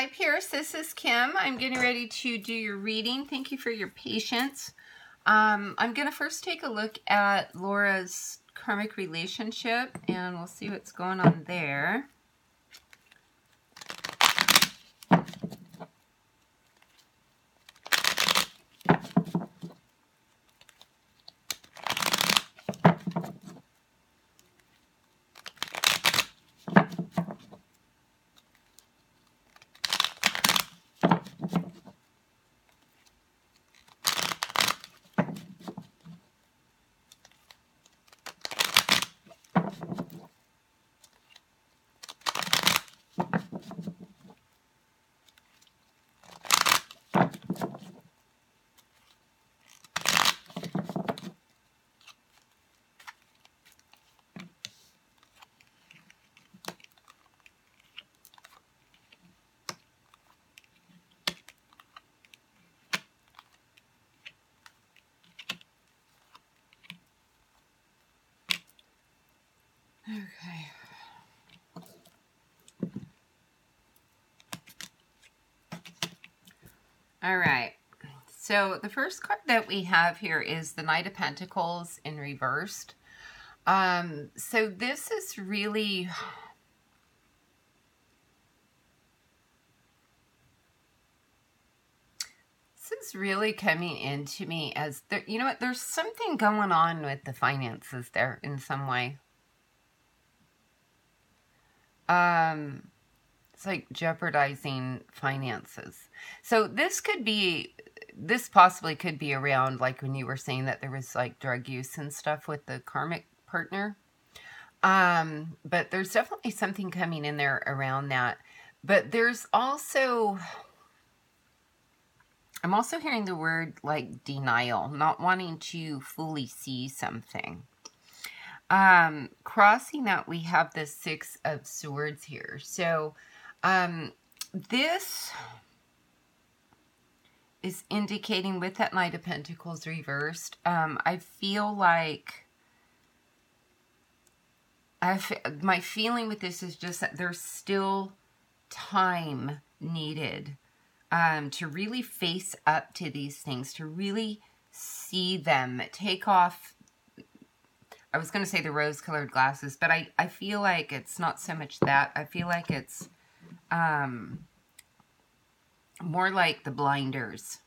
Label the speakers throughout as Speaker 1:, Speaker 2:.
Speaker 1: Hi, Pierce. This is Kim. I'm getting ready to do your reading. Thank you for your patience. I'm going to first take a look at Laura's karmic relationship, and we'll see what's going on there. Okay. All right. So the first card that we have here is the Knight of Pentacles in reversed. So this is really... This is really coming into me as, there, you know what, there's something going on with the finances there in some way. It's like jeopardizing finances. So this possibly could be around, like when you were saying that there was like drug use and stuff with the karmic partner. But there's definitely something coming in there around that. But there's also... I'm also hearing the word like denial, not wanting to fully see something. Crossing that, we have the Six of Swords here. So this is indicating with that Knight of Pentacles reversed, I feel like my feeling with this is just that there's still time needed to really face up to these things, to really see them, take off, I was going to say the rose-colored glasses, but I feel like it's not so much that. I feel like it's more like the blinders.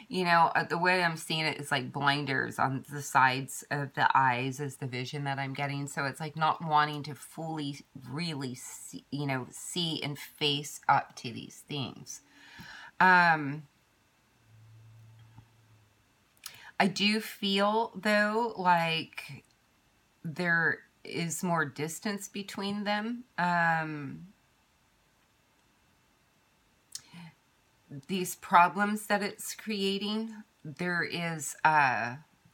Speaker 1: You know, the way I'm seeing it is like blinders on the sides of the eyes is the vision that I'm getting. So it's like not wanting to fully, really see, you know, see and face up to these things. I do feel, though, like there is more distance between them. These problems that it's creating, there is,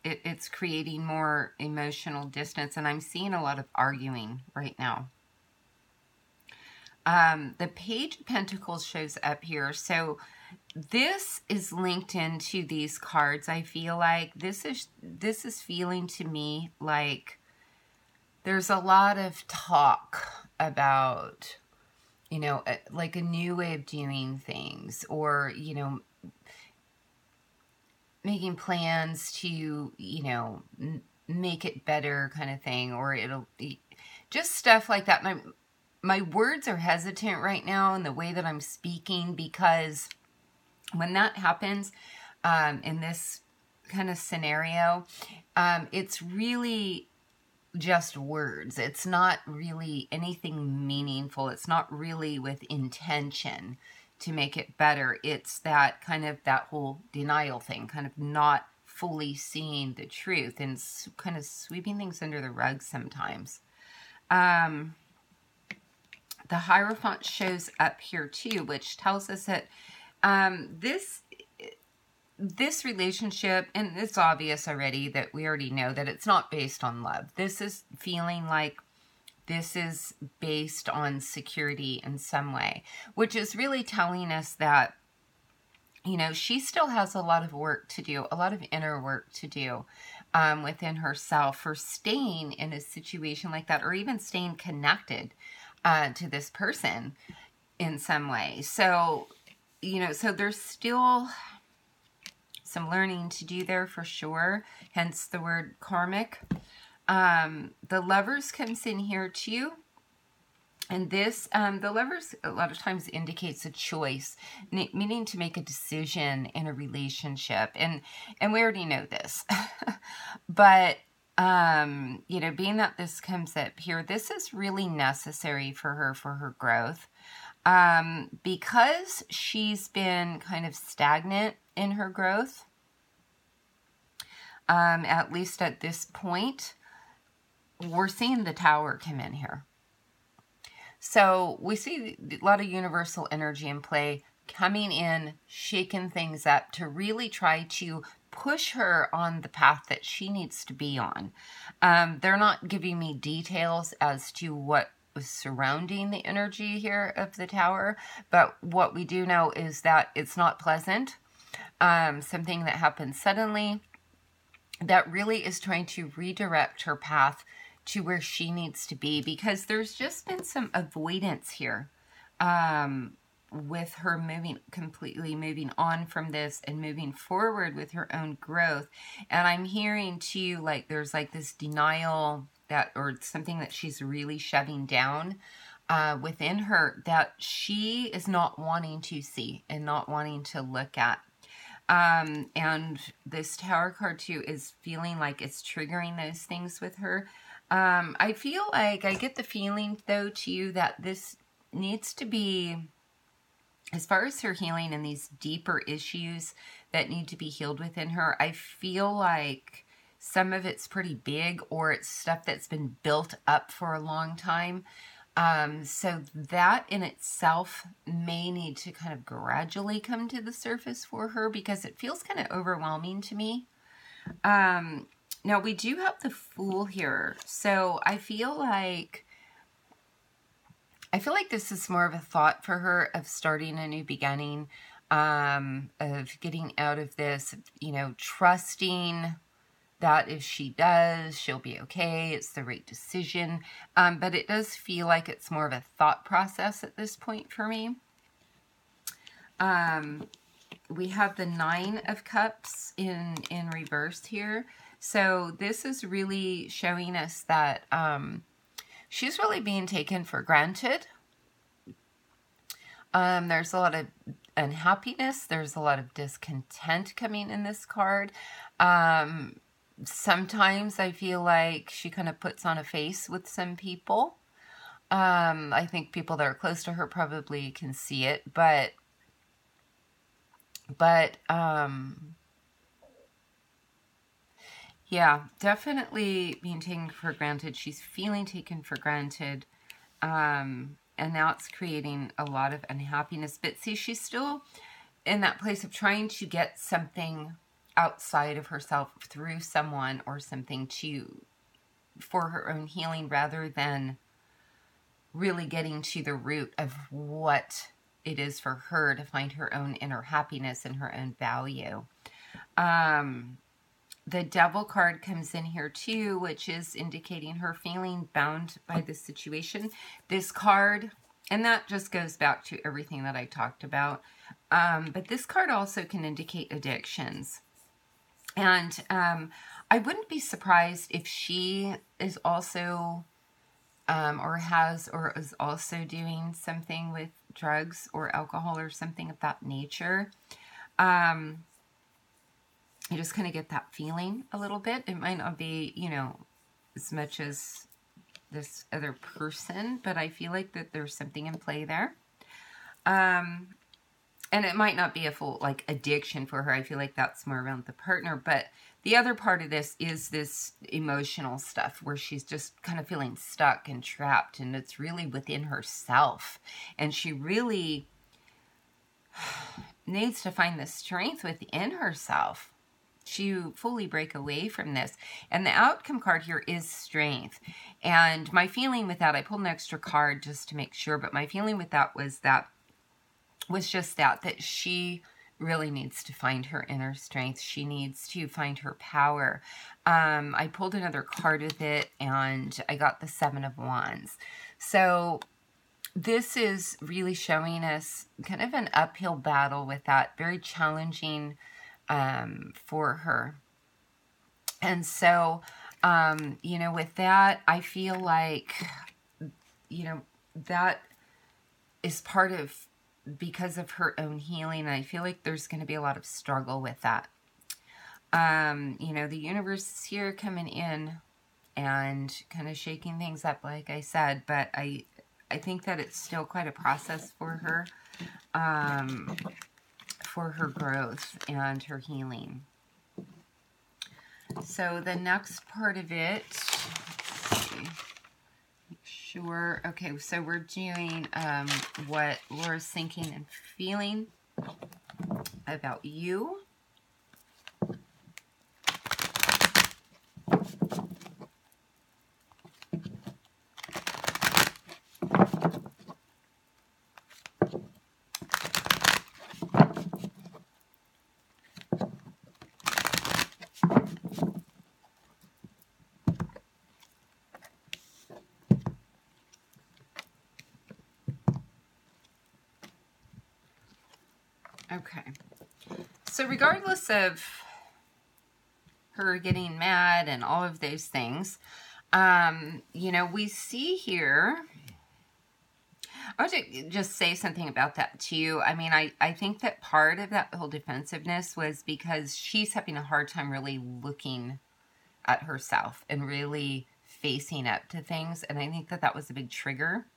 Speaker 1: it's creating more emotional distance, and I'm seeing a lot of arguing right now. The Page of Pentacles shows up here, so this is linked into these cards. I feel like this is feeling to me like there's a lot of talk about, you know, like a new way of doing things, or, you know, making plans to, you know, make it better kind of thing, or it'll be just stuff like that. My words are hesitant right now in the way that I'm speaking, because when that happens, in this kind of scenario, it's really just words. It's not really anything meaningful. It's not really with intention to make it better. It's that kind of, that whole denial thing, kind of not fully seeing the truth and kind of sweeping things under the rug sometimes. The Hierophant shows up here too, which tells us that this relationship, and it's obvious already that we already know that it's not based on love. This is feeling like this is based on security in some way, which is really telling us that, you know, she still has a lot of work to do, a lot of inner work to do within herself for staying in a situation like that, or even staying connected to this person. in some way. So, so there's still some learning to do there for sure, hence the word karmic. The Lovers comes in here too. And this, the Lovers a lot of times indicates a choice, meaning to make a decision in a relationship. And we already know this. But, being that this comes up here, this is really necessary for her growth. Because she's been kind of stagnant in her growth, at least at this point, we're seeing the Tower come in here. So we see a lot of universal energy in play coming in, shaking things up to really try to push her on the path that she needs to be on. They're not giving me details as to what was surrounding the energy here of the Tower, but what we do know is that it's not pleasant. Something that happens suddenly that really is trying to redirect her path to where she needs to be, because there's just been some avoidance here with her completely moving on from this and moving forward with her own growth. And I'm hearing too, like there's like this denial that, or something that she's really shoving down within her that she is not wanting to see and not wanting to look at. And this Tower card too is feeling like it's triggering those things with her. I feel like I get the feeling though too that this needs to be, as far as her healing and these deeper issues that need to be healed within her, I feel like some of it's pretty big, or it's stuff that's been built up for a long time. So that in itself may need to kind of gradually come to the surface for her, because it feels kind of overwhelming to me. Now we do have the Fool here. So I feel like this is more of a thought for her of starting a new beginning, of getting out of this, trusting that if she does, she'll be okay. It's the right decision. But it does feel like it's more of a thought process at this point for me. We have the Nine of Cups in reverse here. So this is really showing us that she's really being taken for granted. There's a lot of unhappiness. There's a lot of discontent coming in this card. Sometimes I feel like she kind of puts on a face with some people. I think people that are close to her probably can see it, but yeah, definitely being taken for granted. She's feeling taken for granted. And now it's creating a lot of unhappiness. But see, she's still in that place of trying to get something outside of herself through someone or something for her own healing, rather than really getting to the root of what it is for her to find her own inner happiness and her own value. The Devil card comes in here too, which is indicating her feeling bound by the situation. This card, and that just goes back to everything that I talked about, but this card also can indicate addictions. And I wouldn't be surprised if she is also, or is also doing something with drugs or alcohol or something of that nature. You just kind of get that feeling a little bit. It might not be, as much as this other person, but I feel like that there's something in play there. And it might not be a full, addiction for her. I feel like that's more around the partner. But the other part of this is this emotional stuff where she's just kind of feeling stuck and trapped, and it's really within herself. And she really needs to find the strength within herself to fully break away from this. And the outcome card here is strength. And my feeling with that, I pulled an extra card just to make sure, but my feeling with that was just that she really needs to find her inner strength. She needs to find her power. I pulled another card with it, and I got the Seven of Wands. So this is really showing us kind of an uphill battle with that, very challenging for her. And so, with that, I feel like, that is part of, because of her own healing, I feel like there's going to be a lot of struggle with that. The universe is here coming in and kind of shaking things up, like I said, but I think that it's still quite a process for her growth and her healing. So the next part of it, let's see, make sure, okay, so we're doing what Laura's thinking and feeling about you. Okay, so regardless of her getting mad and all of those things, we see here, I want to just say something about that too. I mean, I think that part of that whole defensiveness was because she's having a hard time really looking at herself and really facing up to things. And I think that that was a big trigger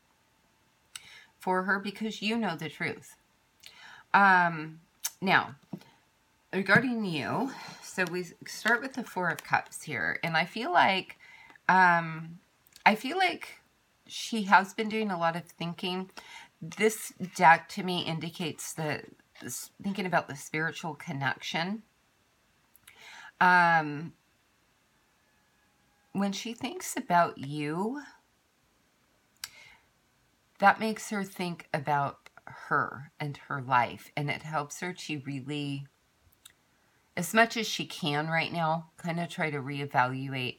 Speaker 1: for her, because you know the truth. Now, regarding you, so we start with the Four of Cups here, and I feel like she has been doing a lot of thinking. This deck to me indicates thinking about the spiritual connection. When she thinks about you, that makes her think about her and her life, and it helps her to really, as much as she can right now, kind of try to reevaluate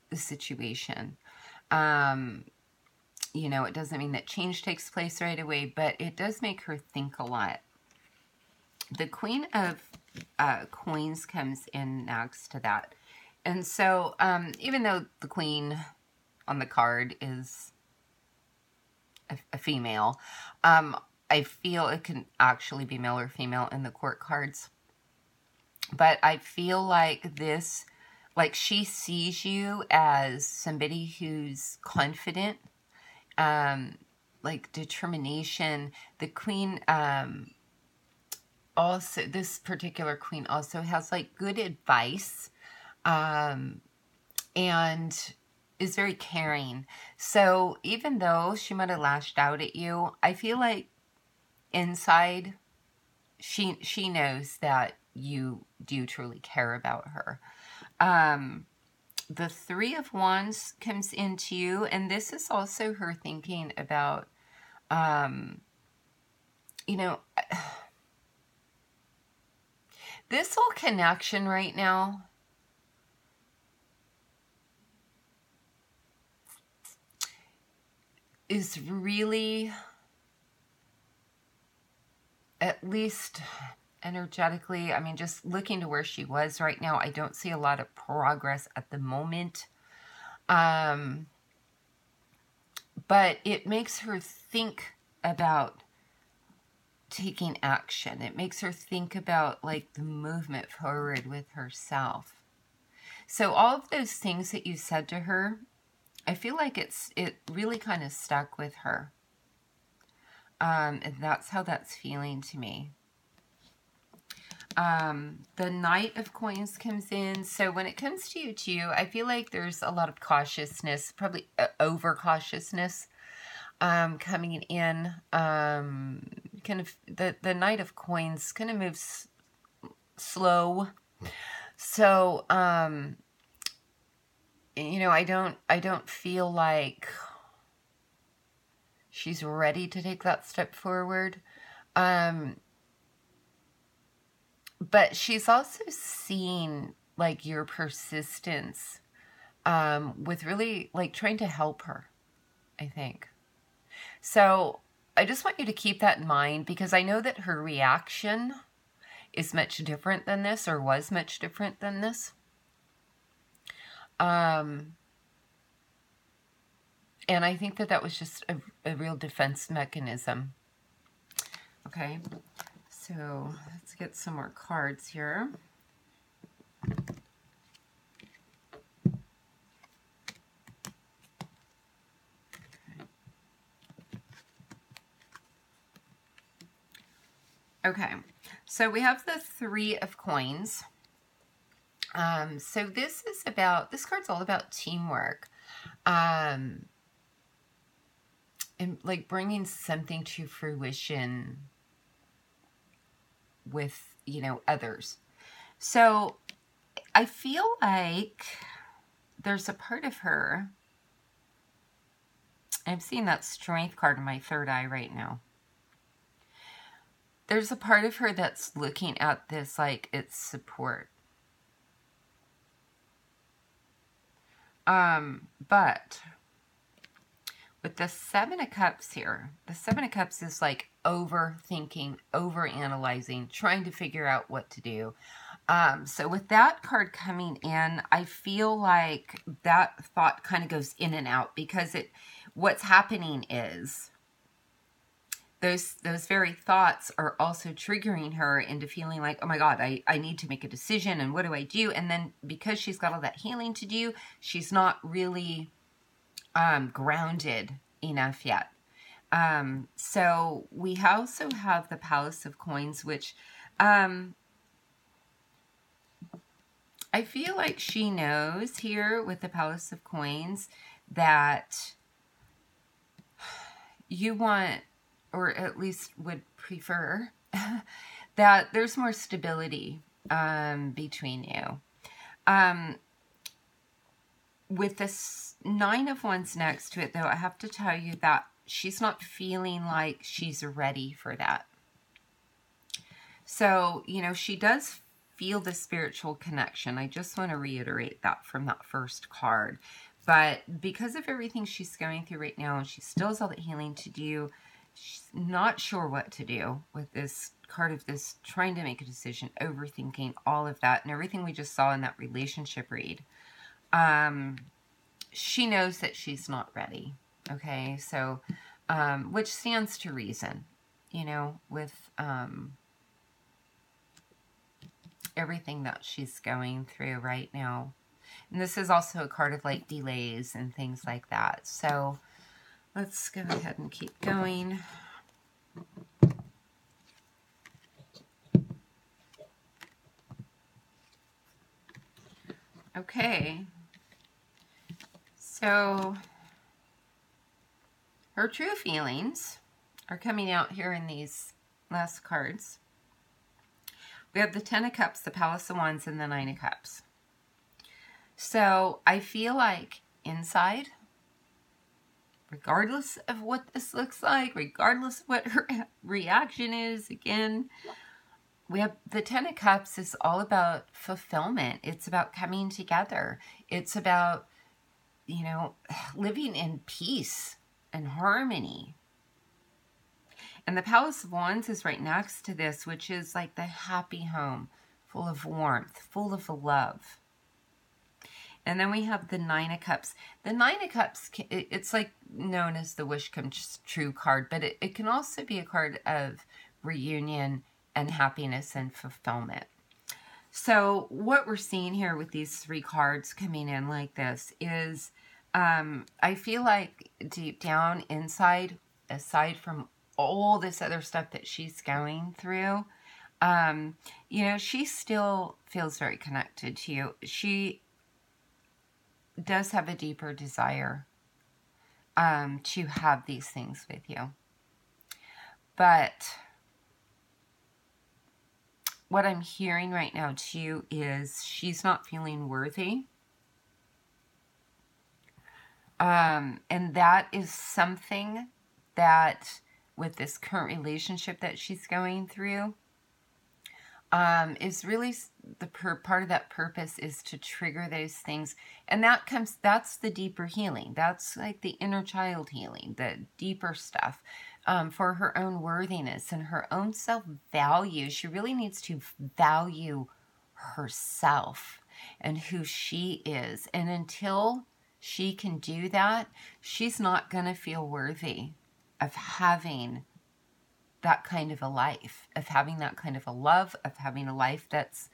Speaker 1: the situation. It doesn't mean that change takes place right away, but it does make her think a lot. The Queen of Coins comes in next to that. And so, even though the Queen on the card is a female, I feel it can actually be male or female in the court cards. But I feel like this, like she sees you as somebody who's confident, like determination. The Queen, also, this particular Queen also has like good advice, and is very caring. So even though she might have lashed out at you, I feel like inside she knows that you do truly care about her. The Three of Wands comes into you, and this is also her thinking about, this whole connection right now is really, at least energetically, I mean, just looking to where she was right now, I don't see a lot of progress at the moment. But it makes her think about taking action. It makes her think about like the movement forward with herself. So all of those things that you said to her, I feel like it really kind of stuck with her. And that's how that's feeling to me. The Knight of Coins comes in. So when it comes to you too, I feel like there's a lot of cautiousness, probably over cautiousness, coming in. Kind of the Knight of Coins kind of moves slow. So, I don't feel like she's ready to take that step forward. But she's also seeing like your persistence, with really like trying to help her, I think. So I just want you to keep that in mind, because I know that her reaction is much different than this, or was much different than this. And I think that that was just a real defense mechanism. Okay, so let's get some more cards here. Okay, so we have the Three of Coins. So this card's all about teamwork. And like bringing something to fruition with, others. So I feel like there's a part of her, I'm seeing that Strength card in my third eye right now. There's a part of her that's looking at this like it's support. But with the Seven of Cups here, the Seven of Cups is like overthinking, overanalyzing, trying to figure out what to do. So with that card coming in, I feel like that thought kind of goes in and out, because what's happening is those very thoughts are also triggering her into feeling like, oh my God, I need to make a decision, and what do I do? And then because she's got all that healing to do, she's not really grounded enough yet. So we also have the Palace of Coins, which I feel like she knows here with the Palace of Coins that you want, or at least would prefer, that there's more stability between you. With this Nine of Wands next to it, though, I have to tell you that she's not feeling like she's ready for that. So, she does feel the spiritual connection. I just want to reiterate that from that first card. But because of everything she's going through right now, and she still has all that healing to do, she's not sure what to do with this card of this, trying to make a decision, overthinking all of that, and everything we just saw in that relationship read. She knows that she's not ready. Okay, so, which stands to reason, with everything that she's going through right now. And this is also a card of like delays and things like that. So let's go ahead and keep going. Okay. So her true feelings are coming out here in these last cards. We have the Ten of Cups, the Palace of Wands, and the Nine of Cups. So I feel like inside, regardless of what this looks like, regardless of what her reaction is, again, we have the Ten of Cups is all about fulfillment. It's about coming together. It's about, living in peace and harmony. And the Palace of Wands is right next to this, which is like the happy home, full of warmth, full of love. And then we have the Nine of Cups. The Nine of Cups, it's like known as the wish comes true card, but it can also be a card of reunion and happiness and fulfillment. So what we're seeing here with these three cards coming in like this is, I feel like deep down inside, aside from all this other stuff that she's going through, she still feels very connected to you. She does have a deeper desire to have these things with you. But what I'm hearing right now too is she's not feeling worthy. And that is something that with this current relationship that she's going through, is really the part of that purpose is to trigger those things. And that's the deeper healing. That's like the inner child healing, the deeper stuff, for her own worthiness and her own self-value. She really needs to value herself and who she is. And until she can do that, she's not going to feel worthy of having that kind of a life, of having that kind of a love, of having a life that's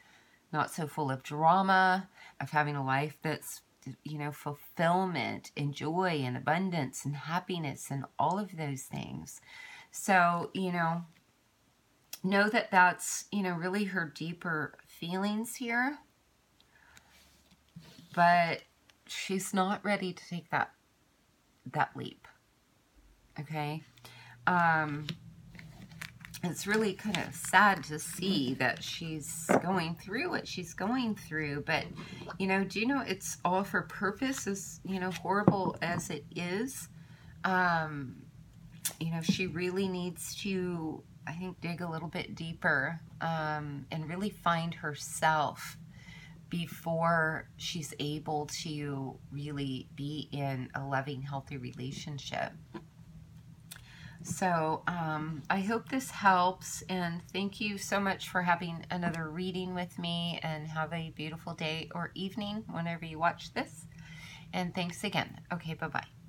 Speaker 1: not so full of drama, of having a life that's, you know, fulfillment and joy and abundance and happiness and all of those things. So, you know that that's, you know, really her deeper feelings here. But she's not ready to take that leap. Okay? It's really kind of sad to see that she's going through what she's going through, but, you know, do you know it's all for purpose, as, you know, horrible as it is. You know, she really needs to, I think, dig a little bit deeper, and really find herself before she's able to really be in a loving, healthy relationship. So I hope this helps, and thank you so much for having another reading with me, and have a beautiful day or evening whenever you watch this. And thanks again. Okay, bye-bye.